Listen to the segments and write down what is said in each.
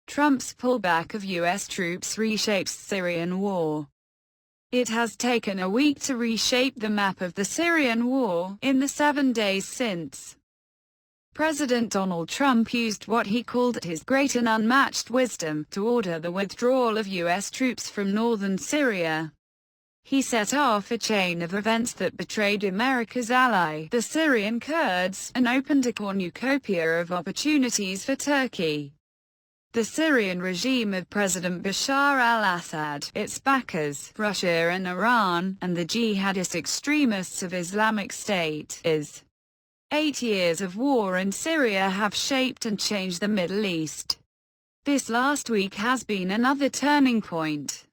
Trump's pullback of U.S. troops reshapes Syrian war. It has taken a week to reshape the map of the Syrian war. In the 7 days since, President Donald Trump used what he called his great and unmatched wisdom to order the withdrawal of U.S. troops from northern Syria. He set off a chain of events that betrayed America's ally, the Syrian Kurds, and opened a cornucopia of opportunities for Turkey, the Syrian regime of President Bashar al-Assad, its backers, Russia and Iran, and the jihadist extremists of Islamic State. 8 years of war in Syria have shaped and changed the Middle East. This last week has been another turning point.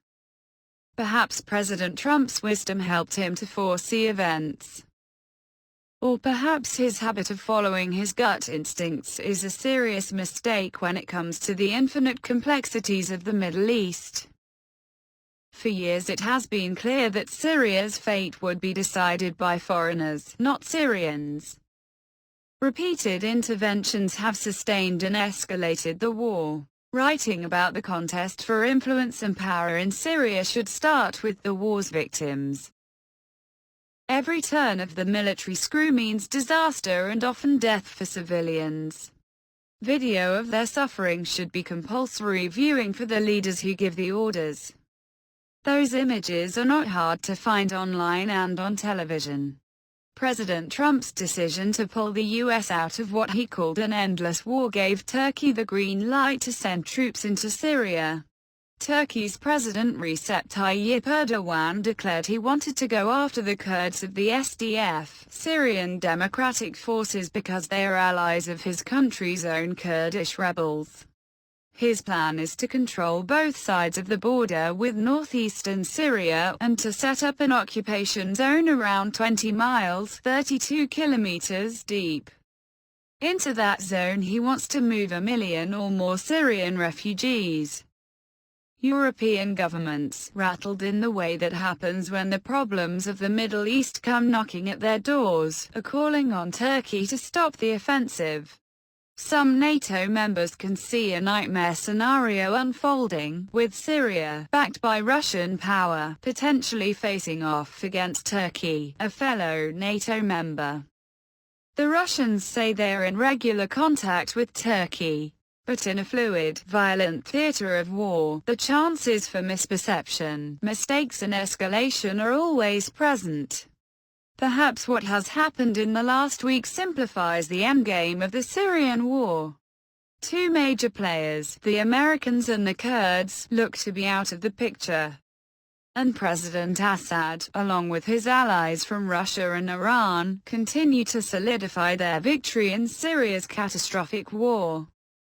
Perhaps President Trump's wisdom helped him to foresee events. Or perhaps his habit of following his gut instincts is a serious mistake when it comes to the infinite complexities of the Middle East. For years it has been clear that Syria's fate would be decided by foreigners, not Syrians. Repeated interventions have sustained and escalated the war. Writing about the contest for influence and power in Syria should start with the war's victims. Every turn of the military screw means disaster and often death for civilians. Video of their suffering should be compulsory viewing for the leaders who give the orders. Those images are not hard to find online and on television. President Trump's decision to pull the U.S. out of what he called an endless war gave Turkey the green light to send troops into Syria. Turkey's President Recep Tayyip Erdogan declared he wanted to go after the Kurds of the SDF, Syrian Democratic Forces, because they are allies of his country's own Kurdish rebels. His plan is to control both sides of the border with northeastern Syria, and to set up an occupation zone around 20 miles (32 kilometers) deep. Into that zone he wants to move 1 million or more Syrian refugees. European governments, rattled in the way that happens when the problems of the Middle East come knocking at their doors, are calling on Turkey to stop the offensive. Some NATO members can see a nightmare scenario unfolding, with Syria, backed by Russian power, potentially facing off against Turkey, a fellow NATO member. The Russians say they are in regular contact with Turkey. But in a fluid, violent theater of war, the chances for misperception, mistakes and escalation are always present. Perhaps what has happened in the last week simplifies the endgame of the Syrian war. Two major players, the Americans and the Kurds, look to be out of the picture. And President Assad, along with his allies from Russia and Iran, continue to solidify their victory in Syria's catastrophic war.